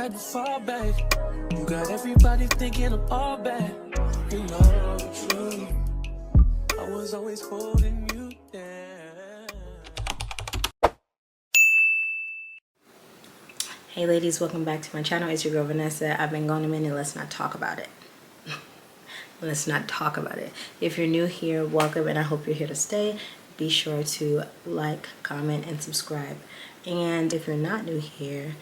had to fall back. You got everybody thinking I'm all bad. You know the truth. I was always holding you down. Hey ladies, welcome back to my channel. It's your girl Vanessa. I've been gone a minute. Let's not talk about it. Let's not talk about it. If you're new here, welcome, and I hope you're here to stay. Be sure to like, comment, and subscribe. And if you're not new here,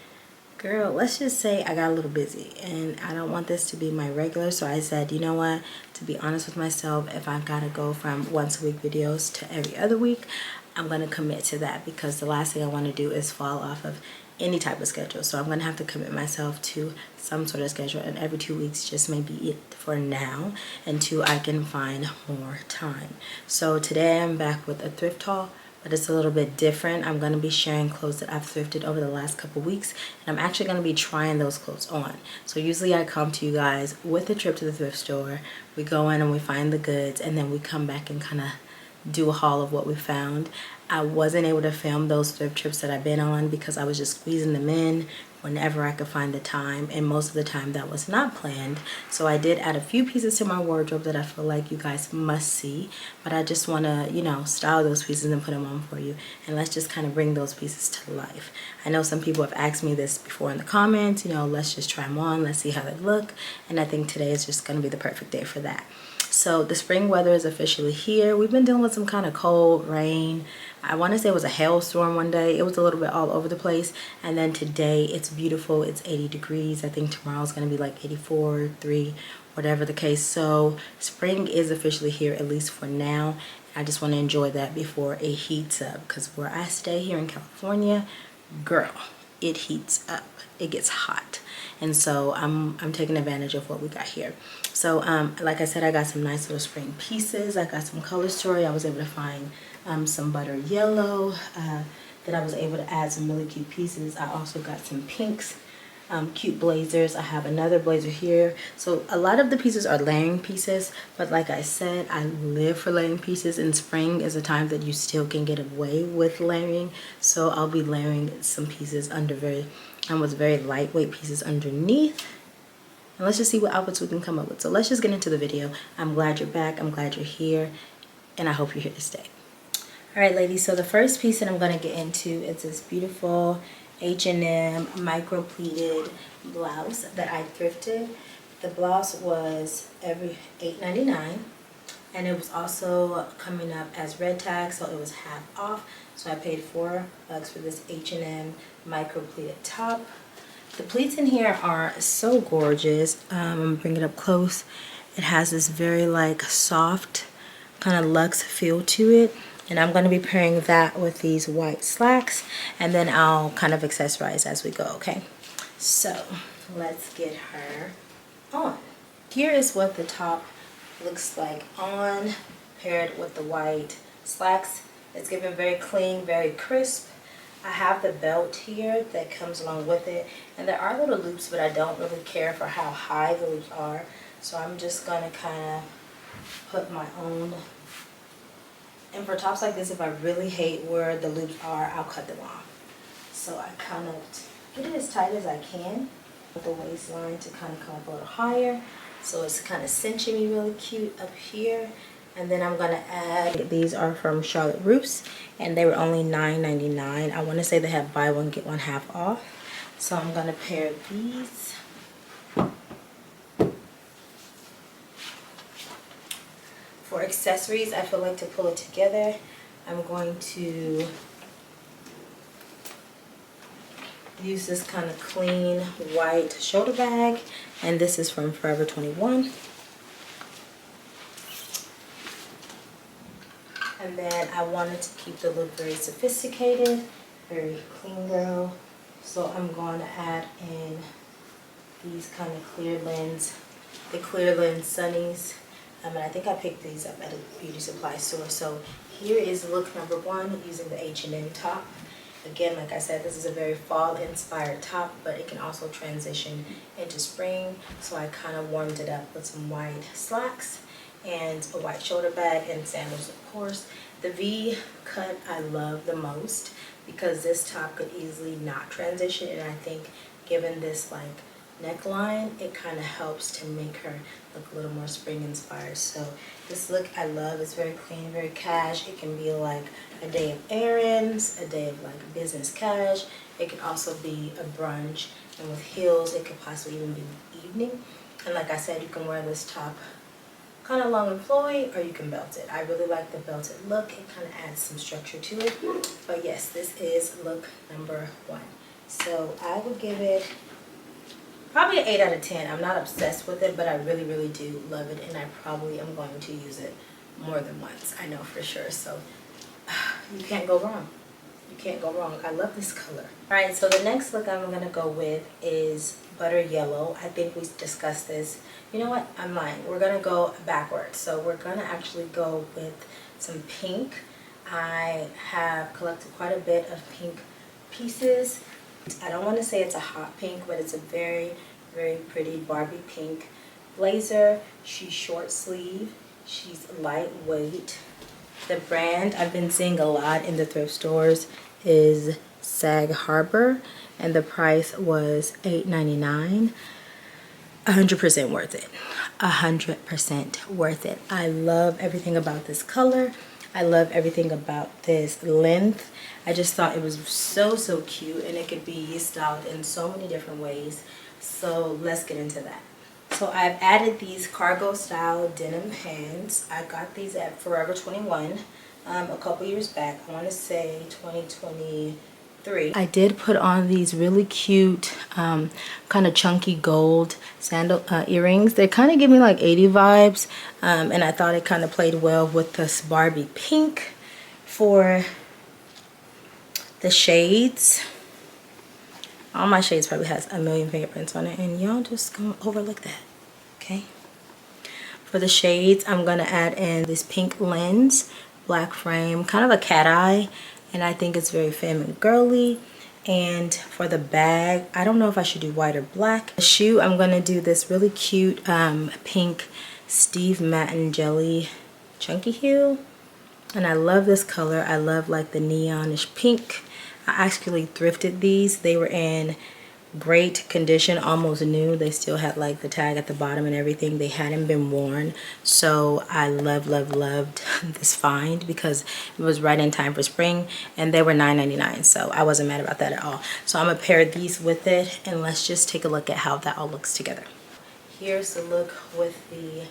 girl, let's just say I got a little busy and I don't want this to be my regular, so I said, you know what, to be honest with myself, if I've got to go from once a week videos to every other week, I'm going to commit to that, because the last thing I want to do is fall off of any type of schedule. So I'm going to have to commit myself to some sort of schedule, and every 2 weeks just may be it for now until I can find more time. So today I'm back with a thrift haul, but it's a little bit different. I'm going to be sharing clothes that I've thrifted over the last couple weeks, and I'm actually going to be trying those clothes on. So usually I come to you guys with a trip to the thrift store. We go in and we find the goods, and then we come back and kind of do a haul of what we found. I wasn't able to film those thrift trips that I've been on because I was just squeezing them in whenever I could find the time, and most of the time that was not planned. So I did add a few pieces to my wardrobe that I feel like you guys must see, but I just want to, you know, style those pieces and put them on for you, and let's just kind of bring those pieces to life. I know some people have asked me this before in the comments, you know, let's just try them on, let's see how they look, and I think today is just going to be the perfect day for that. So the spring weather is officially here. We've been dealing with some kind of cold rain. I want to say it was a hailstorm one day. It was a little bit all over the place. And then today it's beautiful. It's 80 degrees. I think tomorrow's going to be like 84, 3, whatever the case. So spring is officially here, at least for now. I just want to enjoy that before it heats up, because where I stay here in California, girl, it heats up. It gets hot. And so I'm taking advantage of what we got here. So like I said, I got some nice little spring pieces. I got some color story. I was able to find some butter yellow. Then I was able to add some really cute pieces. I also got some pinks, cute blazers. I have another blazer here. So a lot of the pieces are layering pieces, but like I said, I live for layering pieces, and spring is a time that you still can get away with layering. So I'll be layering some pieces under with very lightweight pieces underneath. And let's just see what outfits we can come up with. So let's just get into the video. I'm glad you're back. I'm glad you're here, and I hope you're here to stay. All right, ladies, so the first piece that I'm going to get into is this beautiful H&M micro pleated blouse that I thrifted. The blouse was every $8.99, and it was also coming up as red tag, so it was half off. So I paid $4 for this H&M micro pleated top. The pleats in here are so gorgeous. I'm gonna bring it up close. It has this very like soft kind of luxe feel to it, and I'm going to be pairing that with these white slacks, and then I'll kind of accessorize as we go. Okay, so let's get her on. Here is what the top looks like on, paired with the white slacks. It's given very clean, very crisp. I have the belt here that comes along with it, and there are little loops, but I don't really care for how high the loops are, so I'm just gonna kind of put my own. And for tops like this, if I really hate where the loops are, I'll cut them off. So I kind of get it as tight as I can with the waistline to kind of come up a little higher, so it's kind of cinching me really cute up here. And then I'm gonna add, these are from Charlotte Russe, and they were only $9.99. I want to say they have buy one get one half off, so I'm gonna pair these. For accessories, I feel like to pull it together, I'm going to use this kind of clean white shoulder bag, and this is from Forever 21. And then I wanted to keep the look very sophisticated, very clean girl. So I'm going to add in these kind of clear lens, the clear lens sunnies. And I think I picked these up at a beauty supply store. So here is look number one using the H&M top. Again, like I said, this is a very fall inspired top, but it can also transition into spring. So I kind of warmed it up with some white slacks and a white shoulder bag and sandals, of course. The V cut I love the most because this top could easily not transition, and I think given this like neckline, it kind of helps to make her look a little more spring inspired. So this look I love. It's very clean, very cash. It can be like a day of errands, a day of like business cash. It could also be a brunch, and with heels it could possibly even be evening. And like I said, you can wear this top kind of long and flowy, or you can belt it. I really like the belted look. It kind of adds some structure to it. But yes, this is look number 1. So I would give it probably an 8 out of 10. I'm not obsessed with it, but I really, really do love it, and I probably am going to use it more than once. I know for sure. So you can't go wrong. You can't go wrong. I love this color. All right, so the next look I'm going to go with is butter yellow. I think we discussed this. You know what? I'm lying. We're going to go backwards. So we're going to actually go with some pink. I have collected quite a bit of pink pieces. I don't want to say it's a hot pink, but it's a very, very pretty Barbie pink blazer. She's short sleeve. She's lightweight. The brand I've been seeing a lot in the thrift stores is Sag Harbor, and the price was $8.99. 100% worth it. 100% worth it. I love everything about this color. I love everything about this length. I just thought it was so cute, and it could be styled in so many different ways. So let's get into that. So I've added these cargo style denim pants. I got these at Forever 21 a couple years back. I want to say 2023. I did put on these really cute kind of chunky gold sandal earrings. They kind of give me like 80 vibes, and I thought it kind of played well with this Barbie pink for the shades. All my shades probably has a million fingerprints on it, and y'all just gonna overlook that, okay? For the shades, I'm gonna add in this pink lens, black frame, kind of a cat eye, and I think it's very feminine girly. And for the bag, I don't know if I should do white or black. The shoe, I'm gonna do this really cute pink Steve Madden Jelly chunky heel. And I love this color. I love like the neonish pink. I actually thrifted these. They were in great condition, almost new. They still had like the tag at the bottom and everything. They hadn't been worn. So I loved this find because it was right in time for spring, and they were $9.99. So I wasn't mad about that at all. So I'm gonna pair these with it, and let's just take a look at how that all looks together. Here's the look with the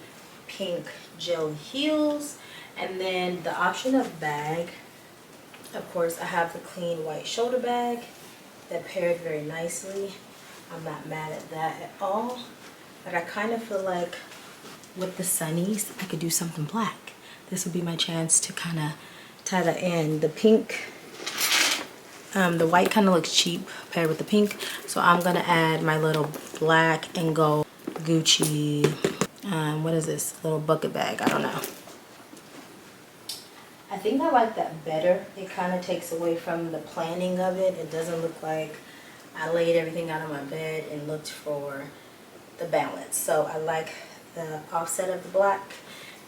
pink gel heels, and then the option of bag. Of course, I have the clean white shoulder bag that paired very nicely. I'm not mad at that at all. But I kind of feel like with the sunnies, I could do something black. This would be my chance to kind of tie that in. The pink, the white kind of looks cheap paired with the pink. So I'm going to add my little black and gold Gucci, what is this? Little bucket bag, I don't know. I think I like that better. It kind of takes away from the planning of it. It doesn't look like I laid everything out on my bed and looked for the balance. So I like the offset of the black,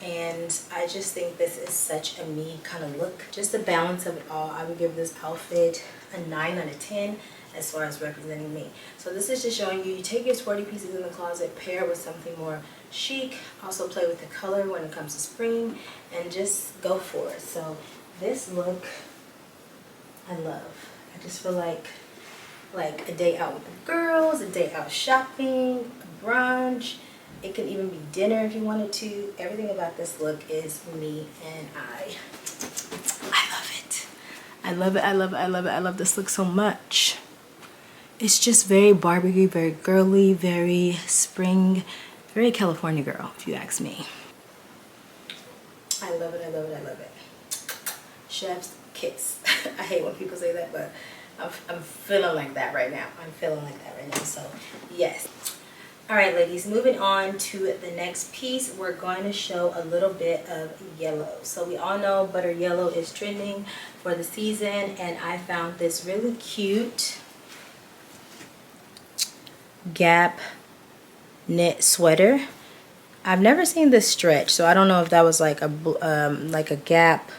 and I just think this is such a me kind of look. Just the balance of it all, I would give this outfit a 9 out of 10 as far as representing me. So this is just showing you take your sporty pieces in the closet, pair with something more chic, also play with the color when it comes to spring, and just go for it. So this look I love. I just feel like a day out with the girls, a day out shopping, a brunch. It can even be dinner if you wanted to. Everything about this look is me, and I love it. I love it, I love it, I love it. I love this look so much. It's just very Barbie, very girly, very spring, very California girl, if you ask me. I love it, I love it, I love it. Chef's kiss. I hate when people say that, but I'm feeling like that right now. I'm feeling like that right now, so yes. All right, ladies, moving on to the next piece, we're going to show a little bit of yellow. So we all know butter yellow is trending for the season, and I found this really cute Gap knit sweater. I've never seen this stretch, so I don't know if that was like a Gap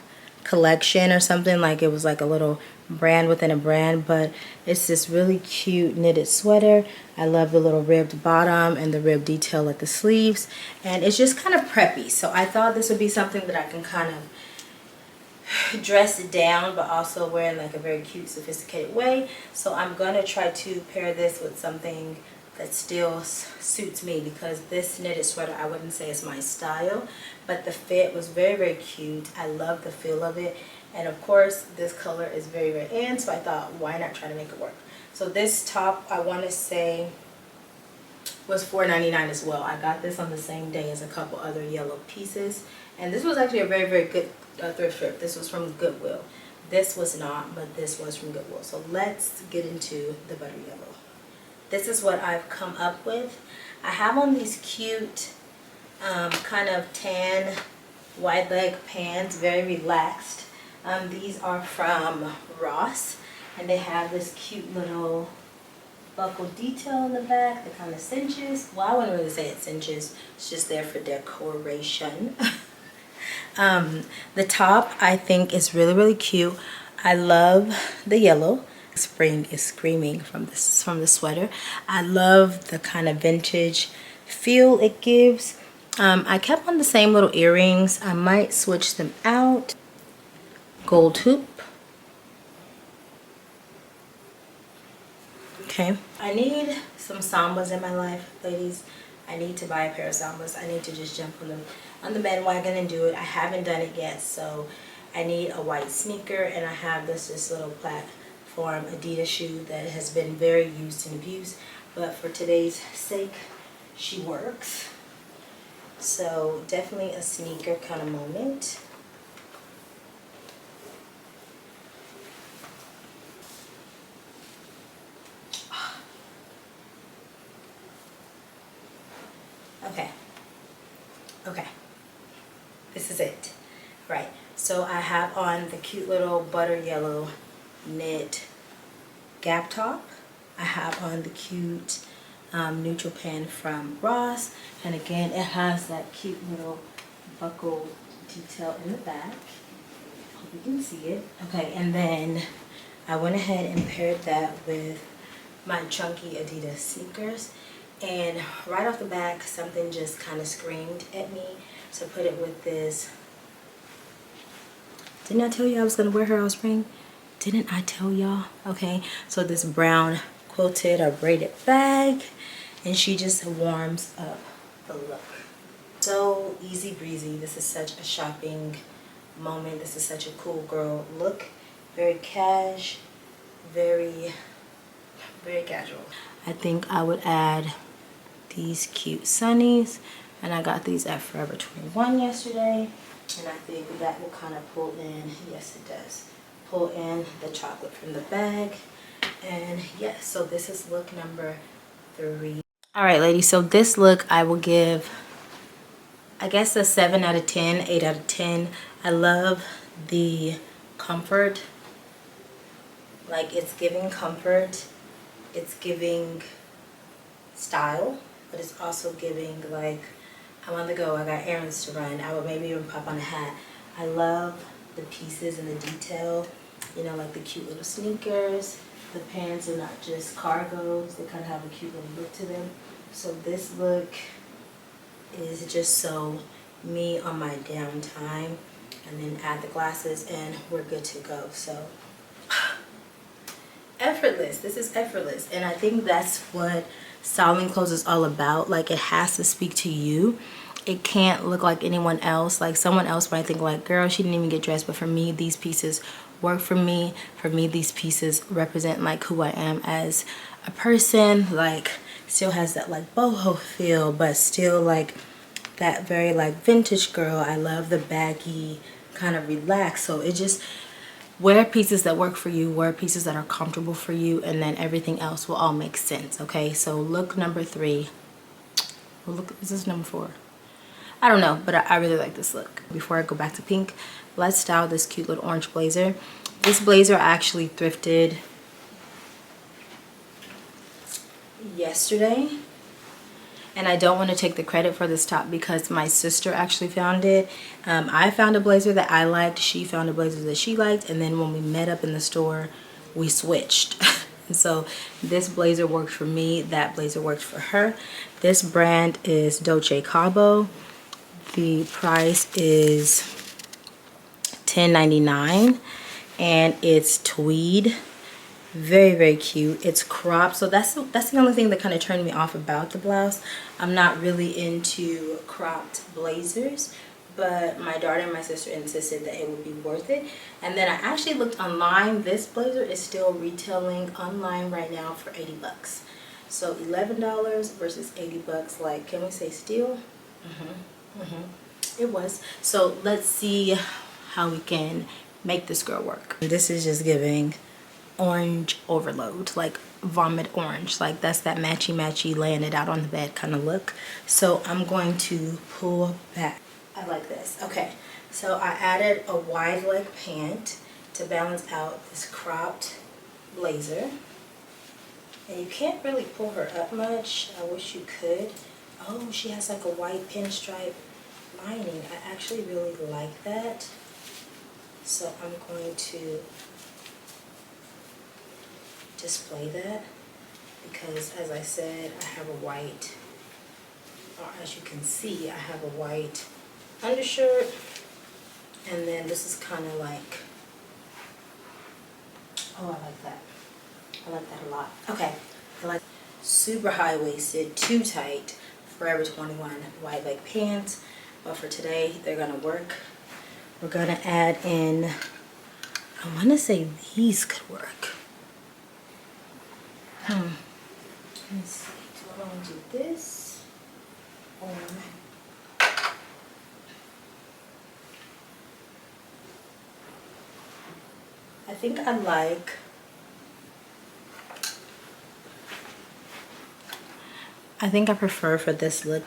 collection or something, like it was like a little brand within a brand, but it's this really cute knitted sweater. I love the little ribbed bottom and the ribbed detail at the sleeves, and it's just kind of preppy. So I thought this would be something that I can kind of dress it down, but also wear in like a very cute, sophisticated way. So I'm gonna try to pair this with something that still suits me, because this knitted sweater, I wouldn't say is my style, but the fit was very, very cute. I love the feel of it. And of course, this color is very, very in, so I thought, why not try to make it work? So this top, I want to say, was $4.99 as well. I got this on the same day as a couple other yellow pieces. And this was actually a very, very good thrift trip. This was from Goodwill. This was not, but this was from Goodwill. So let's get into the butter yellow. This is what I've come up with. I have on these cute kind of tan wide leg pants, very relaxed. These are from Ross, and they have this cute little buckle detail in the back that kind of cinches. Well, I wouldn't really say it cinches. It's just there for decoration. The top, I think, is really, really cute. I love the yellow. Spring is screaming from the sweater. I love the kind of vintage feel it gives. I kept on the same little earrings. I might switch them out. Gold hoop. Okay, I need some sambas in my life, ladies. I need to buy a pair of sambas. I need to just jump on the bandwagon and do it. I haven't done it yet, so I need a white sneaker, and I have this little platform Adidas shoe that has been very used and abused, but for today's sake, she works. So definitely a sneaker kind of moment. Okay, this is it. Right, so I have on the cute little butter yellow knit Gap top. I have on the cute neutral pant from Ross, and again it has that cute little buckle detail in the back. Hope you can see it. Okay, and then I went ahead and paired that with my chunky Adidas sneakers. And right off the back, something just kind of screamed at me. So put it with this. Didn't I tell you I was going to wear her all spring? Didn't I tell y'all? Okay, so this brown quilted or braided bag. And she just warms up the look. So easy breezy. This is such a shopping moment. This is such a cool girl look. Very cash. Very, very casual. I think I would add these cute sunnies, and I got these at Forever 21 yesterday, and I think that will kind of pull in, yes it does, pull in the chocolate from the bag. And yes, so this is look number 3. All right, ladies, so this look I will give, I guess, a 7 out of 10, 8 out of 10. I love the comfort. Like, it's giving comfort, it's giving style, but it's also giving, like, I'm on the go, I got errands to run, I would maybe even pop on a hat. I love the pieces and the detail, you know, like the cute little sneakers. The pants are not just cargos, they kind of have a cute little look to them. So this look is just so me on my downtime, and then add the glasses and we're good to go. So effortless. This is effortless, and I think that's what styling clothes is all about. Like, it has to speak to you. It can't look like anyone else. Like, someone else might think like, girl, she didn't even get dressed, but for me, these pieces work for me. For me, these pieces represent like who I am as a person. Like, still has that like boho feel, but still like that very like vintage girl. I love the baggy kind of relaxed. So it just, wear pieces that work for you, wear pieces that are comfortable for you, and then everything else will all make sense. Okay, so look number 3. Well, look, is this number 4? I don't know, but I really like this look. Before I go back to pink, let's style this cute little orange blazer. This blazer I actually thrifted yesterday, And I don't want to take the credit for this top because my sister actually found it. I found a blazer that I liked. She found a blazer that she liked. And then when we met up in the store, we switched. And so this blazer worked for me. That blazer worked for her. This brand is Dolce Cabo. The price is $10.99 and it's tweed. Very, very cute. It's cropped, so that's the only thing that kind of turned me off about the blouse. I'm not really into cropped blazers, but my daughter and my sister insisted that it would be worth it. And then I actually looked online. This blazer is still retailing online right now for 80 bucks. So $11 versus 80 bucks. Like, can we say steal? It was. So let's see how we can make this girl work. This is just giving orange overload, like vomit orange. Like that's that matchy laying it out on the bed kind of look. So I'm going to pull back. I like this. Okay, so I added a wide leg pant to balance out this cropped blazer. And you can't really pull her up much. I wish you could. Oh, she has like a white pinstripe lining. I actually really like that. So I'm going to display that because, as I said, I have a white, or as you can see, I have a white undershirt, and then this is kind of like, oh, I like that. I like that a lot. Okay, I like super high-waisted, too tight, Forever 21 wide leg pants, but for today, they're gonna work. We're gonna add in, I wanna say these could work. Let me see, do I want to do this or I think I prefer for this look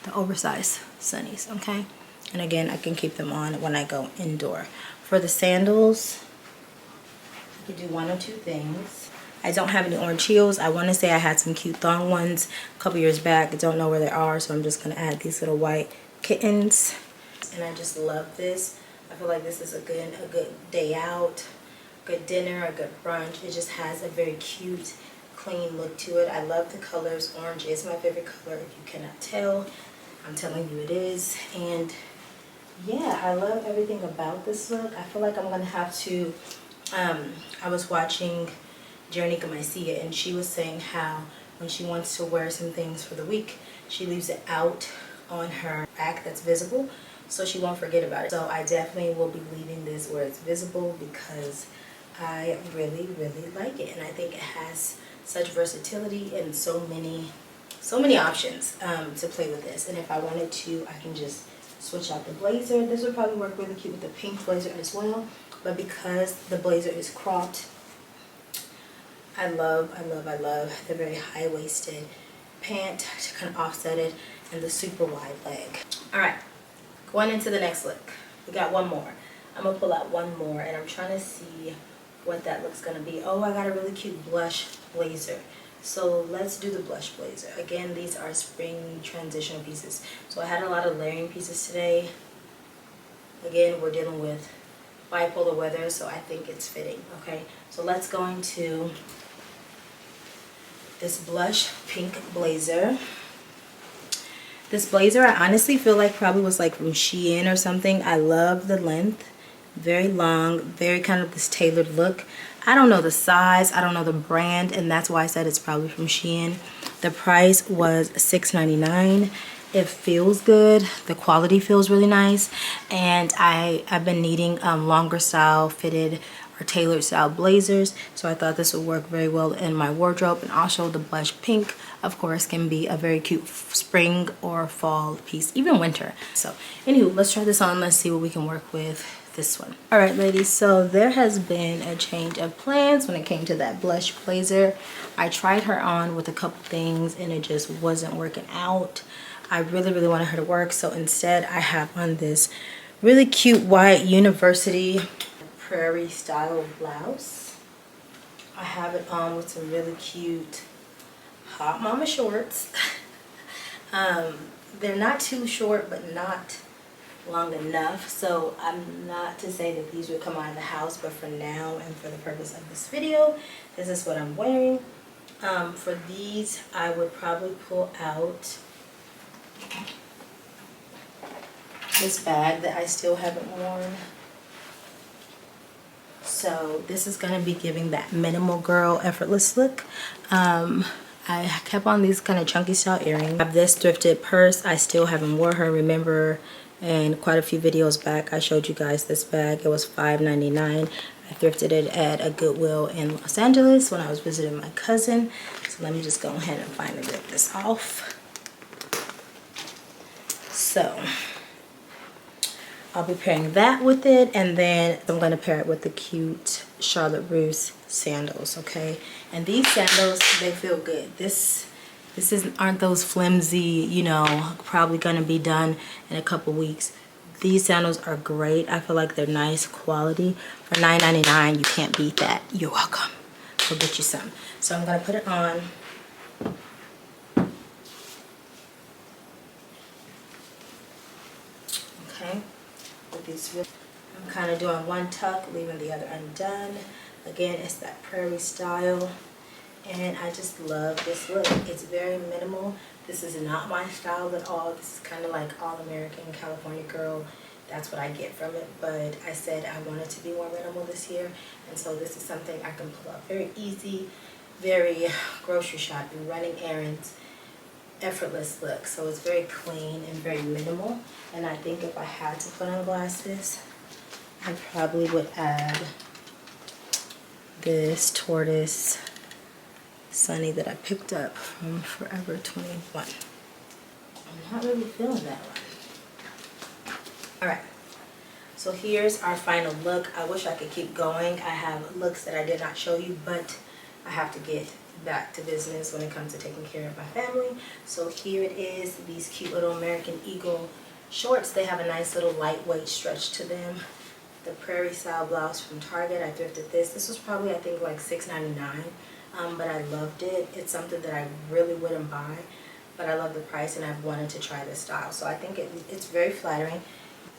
the oversized sunnies, okay? And again, I can keep them on when I go indoor. For the sandals, you could do one or two things. I don't have any orange heels. I want to say I had some cute thong ones a couple years back. I don't know where they are, so I'm just going to add these little white kittens. And I just love this. I feel like this is a good day out, good dinner, a good brunch. It just has a very cute, clean look to it. I love the colors. Orange is my favorite color, if you cannot tell. I'm telling you it is. And yeah, I love everything about this look. I feel like I'm going to have to, I was watching Jernica Mycia, and she was saying how when she wants to wear some things for the week, she leaves it out on her rack that's visible so she won't forget about it. So I definitely will be leaving this where it's visible because I really, really like it, and I think it has such versatility and so many options to play with this. And if I wanted to, I can just switch out the blazer. This would probably work really cute with the pink blazer as well, but because the blazer is cropped, I love the very high-waisted pant to kind of offset it and the super wide leg. All right, going into the next look. We got one more. I'm gonna pull out one more, and I'm trying to see what that looks gonna be. Oh, I got a really cute blush blazer. So let's do the blush blazer. Again, these are spring transitional pieces. So I had a lot of layering pieces today. Again, we're dealing with bipolar weather, so I think it's fitting, okay? So let's go into this blush pink blazer. This blazer, I honestly feel like probably was like from Shein or something. I love the length. Very long, very kind of this tailored look. I don't know the size, I don't know the brand, and that's why I said it's probably from Shein. The price was $6.99. It feels good. The quality feels really nice, and I've been needing longer style fitted or tailored style blazers, so I thought this would work very well in my wardrobe. And also the blush pink, of course, can be a very cute spring or fall piece, even winter. So anywho, let's try this on. Let's see what we can work with this one. All right, ladies, so there has been a change of plans when it came to that blush blazer. I tried her on with a couple things and it just wasn't working out. I really wanted her to work, so instead I have on this really cute white university Prairie style blouse. I have it on with some really cute hot mama shorts. They're not too short, but not long enough. So I'm not to say that these would come out of the house, but for now and for the purpose of this video, this is what I'm wearing. For these, I would probably pull out this bag that I still haven't worn. So this is going to be giving that minimal girl effortless look. I kept on these kind of chunky style earrings. I have this thrifted purse. I still haven't worn her. Remember in quite a few videos back I showed you guys this bag. It was $5.99. I thrifted it at a Goodwill in Los Angeles when I was visiting my cousin. So let me just go ahead and finally rip this off. So I'll be pairing that with it, and then I'm going to pair it with the cute Charlotte Russe sandals, okay? And these sandals, they feel good. Aren't those flimsy, you know, probably going to be done in a couple weeks. These sandals are great. I feel like they're nice quality. For $9.99, you can't beat that. You're welcome. Go get you some. So I'm going to put it on. Okay. I'm kind of doing one tuck, leaving the other undone. Again, it's that Prairie style, and I just love this look. It's very minimal. This is not my style at all. This is kind of like all-American California girl. That's what I get from it, but I said I wanted to be more minimal this year, and so this is something I can pull up very easy, very grocery shopping, running errands, effortless look. So it's very clean and very minimal. And I think if I had to put on glasses, I probably would add this tortoise Sunny that I picked up from Forever 21. I'm not really feeling that one. Alright, so here's our final look. I wish I could keep going. I have looks that I did not show you, but I have to get back to business when it comes to taking care of my family. So here it is, these cute little American Eagle shorts. They have a nice little lightweight stretch to them. The Prairie style blouse from Target. I thrifted this. This was probably, I think, like $6.99, but I loved it. It's something that I really wouldn't buy, but I love the price and I've wanted to try this style. So I think it's very flattering.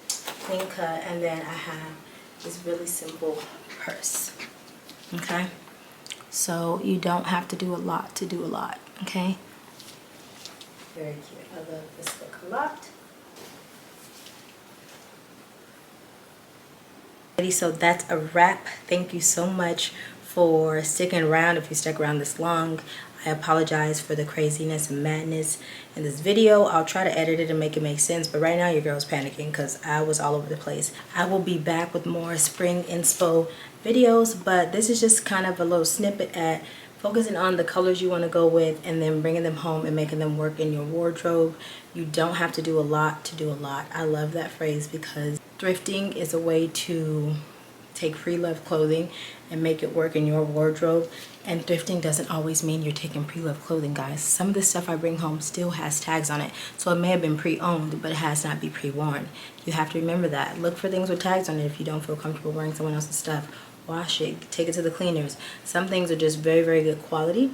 Clean cut, and then I have this really simple purse. Okay, so you don't have to do a lot to do a lot. Okay, very cute. I love this look a lot. So that's a wrap. Thank you so much for sticking around. If you stuck around this long, I apologize for the craziness and madness in this video. I'll try to edit it and make it make sense, but right now your girl's panicking because I was all over the place. I will be back with more spring inspo videos, but this is just kind of a little snippet at focusing on the colors you want to go with and then bringing them home and making them work in your wardrobe. You don't have to do a lot to do a lot. I love that phrase because thrifting is a way to take pre-loved clothing and make it work in your wardrobe. And thrifting doesn't always mean you're taking pre-loved clothing, guys. Some of the stuff I bring home still has tags on it, so it may have been pre-owned, but it has not been pre-worn. You have to remember that. Look for things with tags on it if you don't feel comfortable wearing someone else's stuff. Wash it, take it to the cleaners. Some things are just very, very good quality.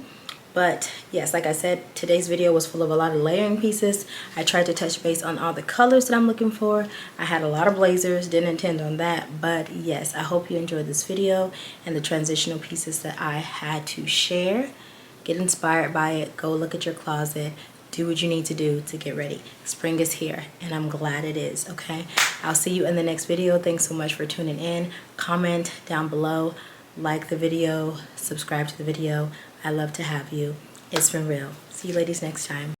But yes, like I said, today's video was full of a lot of layering pieces. I tried to touch base on all the colors that I'm looking for. I had a lot of blazers, didn't intend on that. But yes, I hope you enjoyed this video and the transitional pieces that I had to share. Get inspired by it. Go look at your closet. Do what you need to do to get ready. Spring is here, and I'm glad it is, okay? I'll see you in the next video. Thanks so much for tuning in. Comment down below. Like the video. Subscribe to the video. I love to have you. It's been real. See you ladies next time.